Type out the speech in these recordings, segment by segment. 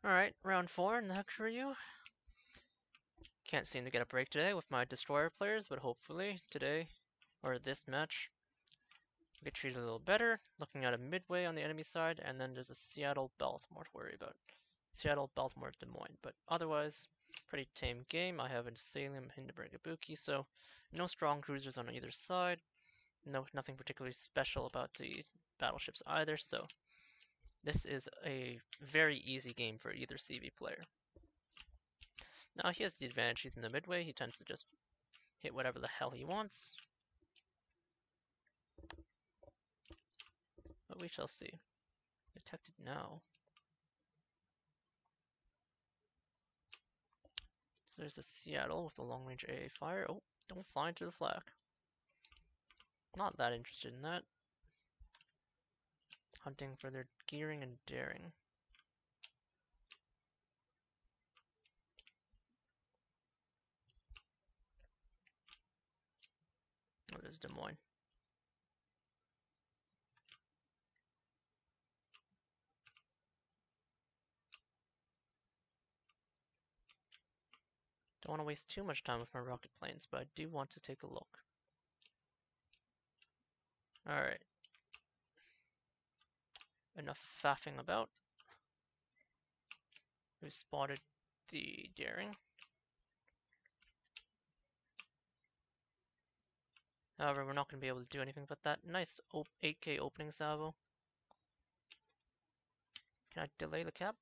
Alright, round 4 in the Hakuryu. Can't seem to get a break today with my Destroyer players, but hopefully today, or this match, we get treated a little better. Looking at a midway on the enemy side, and then there's a Seattle-Baltimore to worry about. Seattle, Baltimore, Des Moines. But otherwise, pretty tame game. I have a Salem, Hindenburg, Ibuki, so no strong cruisers on either side. Nothing particularly special about the battleships either, so this is a very easy game for either CV player. Now he has the advantage, he's in the midway, he tends to just hit whatever the hell he wants. But we shall see. Detected now. So there's a Seattle with the long-range AA fire. Oh, don't fly into the flag. Not that interested in that. Hunting for their gearing and daring. Oh, there's Des Moines. Don't want to waste too much time with my rocket planes, but I do want to take a look. Alright. Enough faffing about. We've spotted the daring. However, we're not going to be able to do anything but that. Nice 8K opening salvo. Can I delay the cap?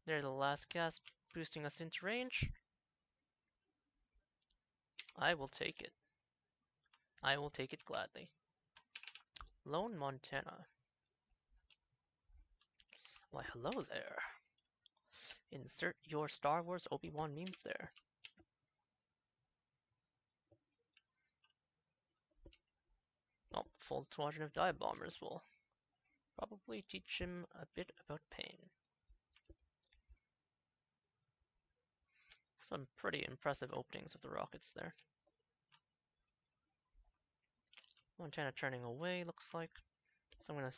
There's the last gas boosting us into range. I will take it. I will take it gladly. Lone Montana. Why, hello there. Insert your Star Wars Obi-Wan memes there. Oh, full squadron of dive bombers will probably teach him a bit about pain. Some pretty impressive openings with the rockets there. Montana turning away, looks like. So I'm gonna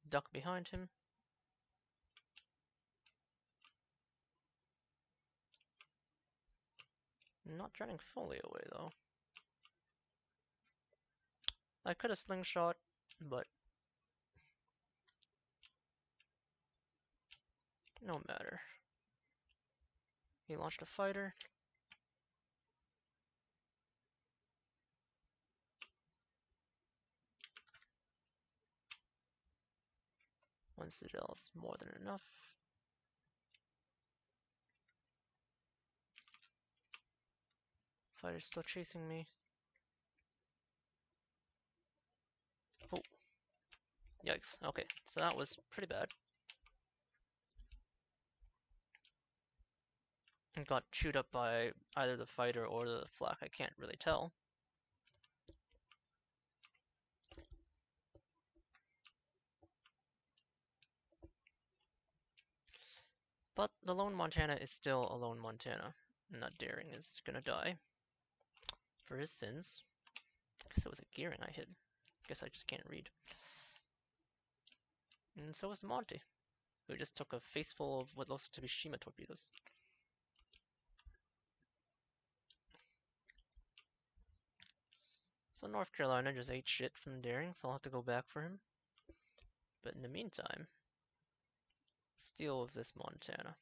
duck behind him. Not turning fully away though. I could have slingshot, but no matter. He launched a fighter. One citadel is more than enough. Fighter's still chasing me. Oh. Yikes. Okay, so that was pretty bad. And got chewed up by either the fighter or the flak, I can't really tell. But the lone Montana is still a lone Montana. And that daring is gonna die. For his sins. I guess it was a gearing I hit. I guess I just can't read. And so was the Monty, who just took a face full of what looks to be Shima torpedoes. So North Carolina just ate shit from daring, so I'll have to go back for him. But in the meantime, steal with this Montana.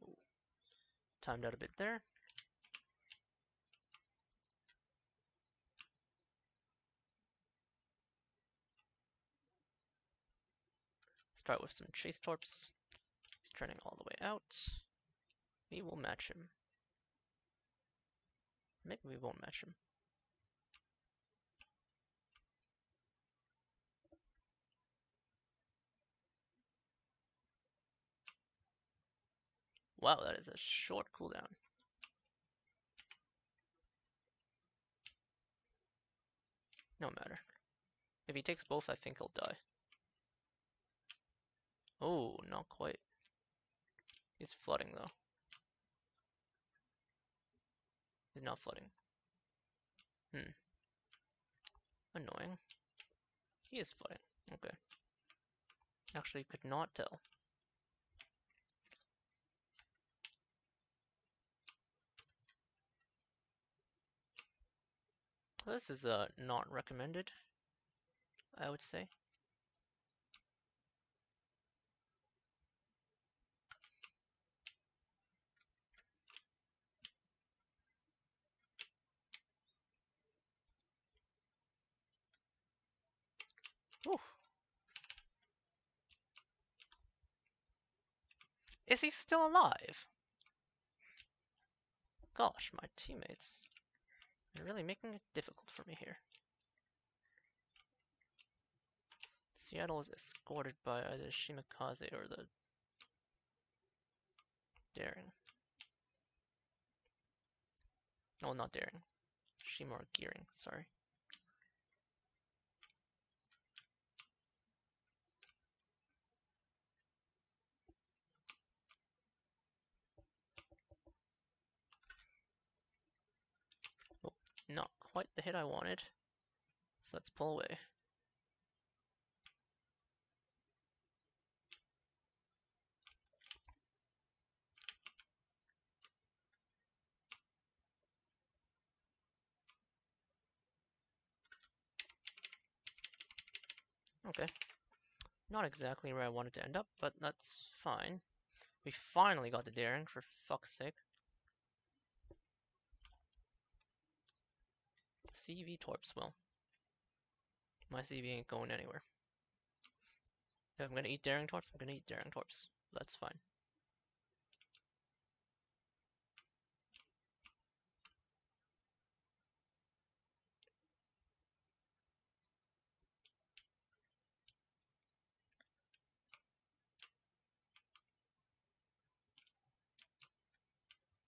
Ooh. Timed out a bit there. Start with some chase torps. He's turning all the way out. We will match him. Maybe we won't match him. Wow, that is a short cooldown. No matter. If he takes both, I think he'll die. Oh, not quite. He's flooding though. He's not flooding. Annoying. He is flooding. Okay. Actually, could not tell. This is not recommended, I would say. Ooh. Is he still alive? Gosh, my teammates are really making it difficult for me here. Seattle is escorted by either Shimakaze or the Daring. No, not Daring. Shima or Gearing, sorry. Oh, not quite the hit I wanted. So let's pull away. Okay. Not exactly where I wanted to end up, but that's fine. We finally got the Daring, for fuck's sake. CV Torps, well. My CV ain't going anywhere. If I'm gonna eat Daring Torps, I'm gonna eat Daring Torps. That's fine.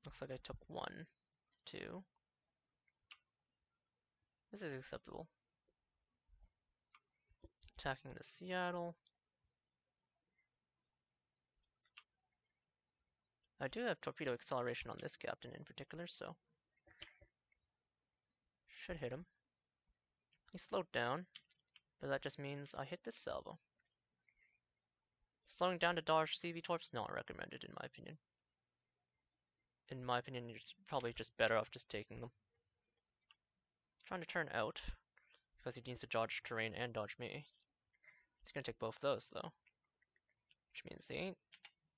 Looks like I took 1, 2. This is acceptable. Attacking the Seattle. I do have torpedo acceleration on this captain in particular, so should hit him. He slowed down, but that just means I hit this salvo. Slowing down to dodge CV Torps, not recommended in my opinion. In my opinion, you're probably just better off just taking them. Trying to turn out, because he needs to dodge terrain and dodge me. He's gonna take both those though, which means he ain't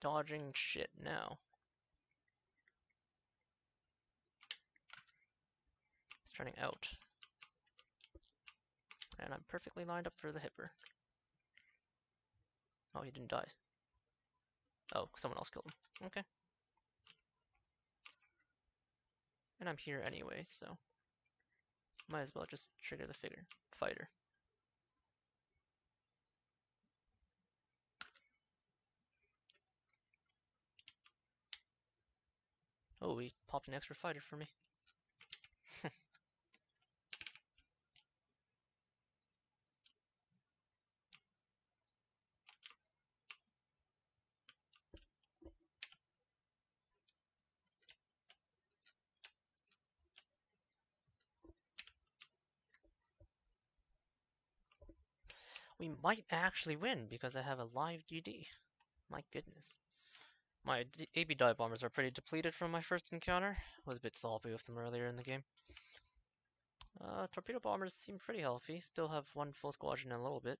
dodging shit now. He's turning out. And I'm perfectly lined up for the hipper. Oh, he didn't die. Oh, someone else killed him. Okay. And I'm here anyway, so might as well just trigger the fighter. Oh, he popped an extra fighter for me. We might actually win because I have a live GD. My goodness. My AB dive bombers are pretty depleted from my first encounter. I was a bit sloppy with them earlier in the game. Torpedo bombers seem pretty healthy. Still have 1 full squadron in a little bit.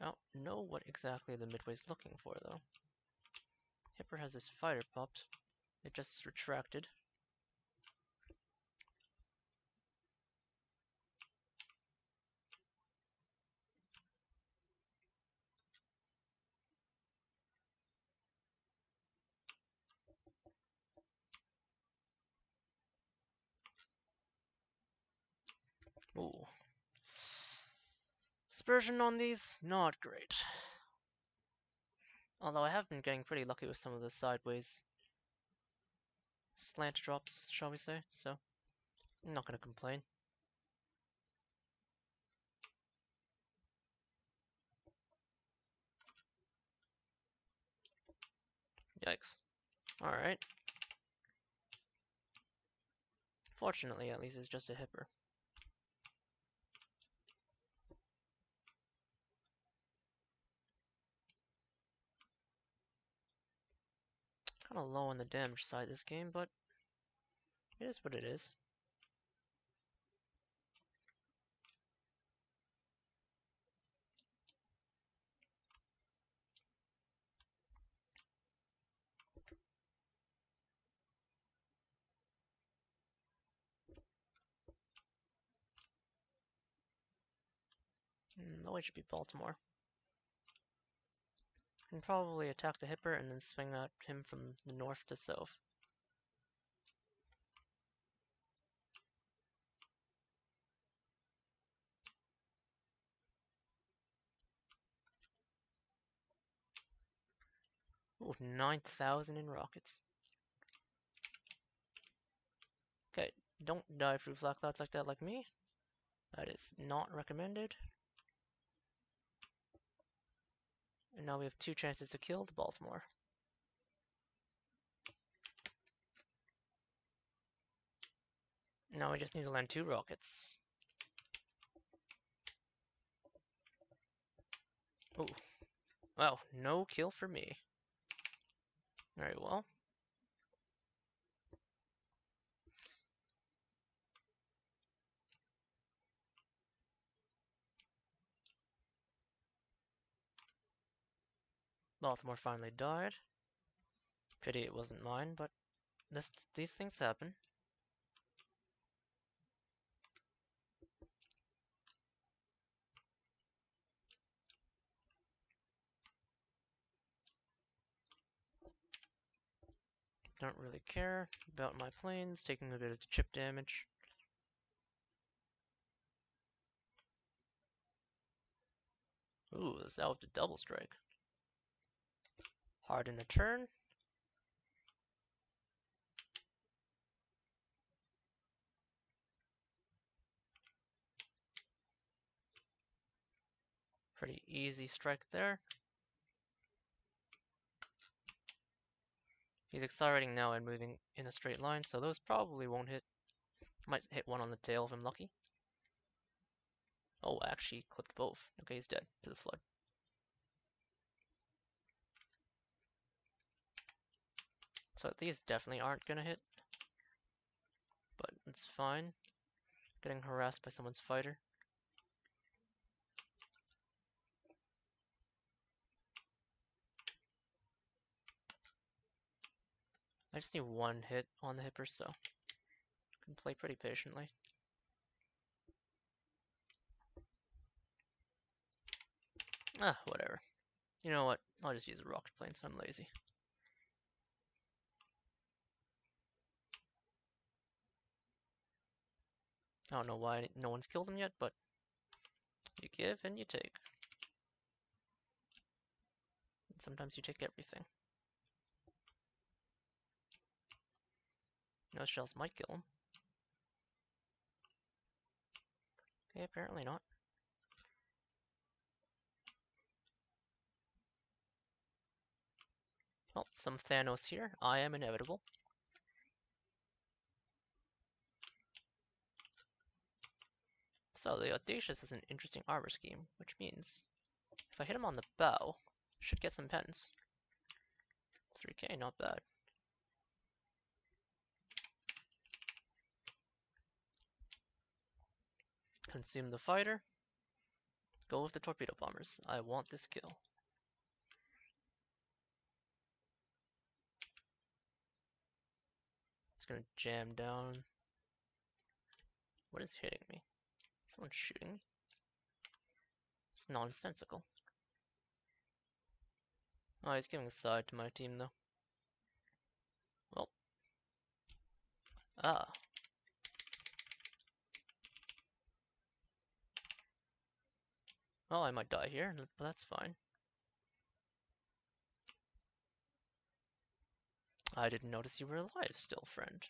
I don't know what exactly the midway's looking for though. Hipper has his fighter popped. It just retracted. Ooh. Dispersion on these, not great. Although I have been getting pretty lucky with some of the sideways slant drops, shall we say, so I'm not gonna complain. Yikes. Alright. Fortunately, at least it's just a hipper. Kind of low on the damage side this game, but it is what it is. No, it should be Baltimore. And probably attack the hipper and then swing at him from the north to south. Ooh, 9,000 in rockets. Okay, don't die through flak clouds like that like me. That is not recommended. And now we have 2 chances to kill the Baltimore. Now we just need to land 2 rockets. Ooh. Wow, no kill for me. Very well. Baltimore finally died. Pity it wasn't mine, but these things happen. Don't really care about my planes, taking a bit of chip damage. Ooh, this out with a double strike. Hard in a turn. Pretty easy strike there. He's accelerating now and moving in a straight line, so those probably won't hit. Might hit one on the tail if I'm lucky. Oh, actually clipped both. Okay, he's dead to the flood. So these definitely aren't gonna hit. But it's fine. Getting harassed by someone's fighter. I just need 1 hit on the hipper, so I can play pretty patiently. Ah, whatever. You know what? I'll just use a rocket plane, so I'm lazy. I don't know why no one's killed him yet, but you give and you take. And sometimes you take everything. No shells might kill him. Okay, apparently not. Oh, some Thanos here. I am inevitable. So the Audacious is an interesting armor scheme, which means if I hit him on the bow, should get some pens. 3k, not bad. Consume the fighter. Go with the torpedo bombers. I want this kill. It's gonna jam down. What is hitting me? Someone's shooting me. It's nonsensical. Oh, he's giving a side to my team though. Well. Ah. Well, I might die here, but that's fine. I didn't notice you were alive still, friend.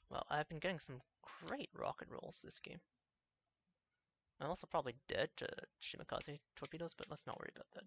Well, I've been getting some great rocket rolls this game. I'm also probably dead to Shimakaze torpedoes, but let's not worry about that.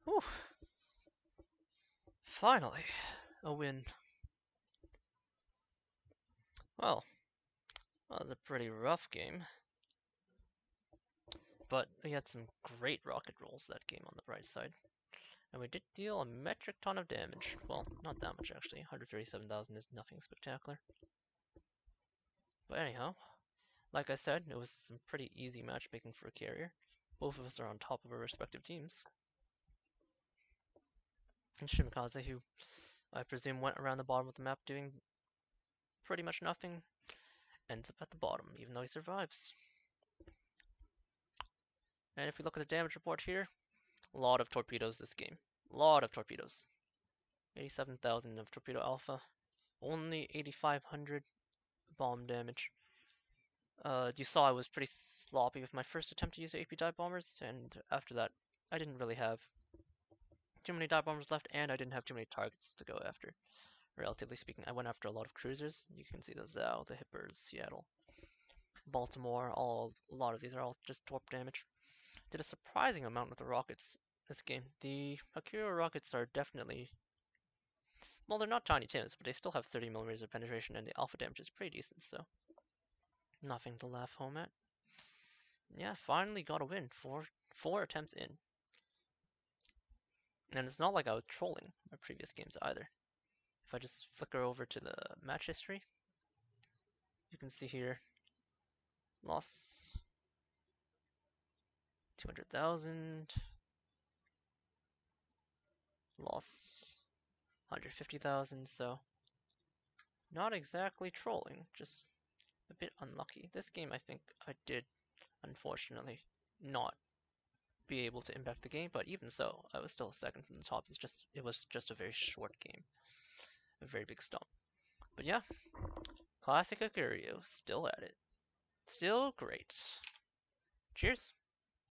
Whew. Finally, a win. Well, that was a pretty rough game. But we had some great rocket rolls that game on the bright side. And we did deal a metric ton of damage. Well, not that much actually. 137,000 is nothing spectacular. But anyhow, like I said, it was some pretty easy matchmaking for a carrier. Both of us are on top of our respective teams. And Shimakaze, who I presume went around the bottom of the map doing pretty much nothing, ends up at the bottom, even though he survives. And if we look at the damage report here, a lot of torpedoes this game. A lot of torpedoes. 87,000 of torpedo alpha. Only 8,500 bomb damage. You saw I was pretty sloppy with my first attempt to use AP dive bombers, and after that, I didn't really have too many dive bombers left, and I didn't have too many targets to go after. Relatively speaking, I went after a lot of cruisers. You can see the Zao, the Hippers, Seattle, Baltimore. A lot of these are all just torp damage. Did a surprising amount with the rockets this game. The Hakuryu rockets are definitely, well, they're not tiny tims, but they still have 30 millimeters of penetration, and the alpha damage is pretty decent. So nothing to laugh home at. Yeah, finally got a win. Four attempts in. And it's not like I was trolling my previous games either. If I just flicker over to the match history, you can see here, loss 200,000, loss 150,000, so not exactly trolling, just a bit unlucky. This game I think I did, unfortunately, not be able to impact the game, but even so, I was still second from the top. It was just a very short game, a very big stump. But yeah, classic Hakuryu, still at it, still great. Cheers.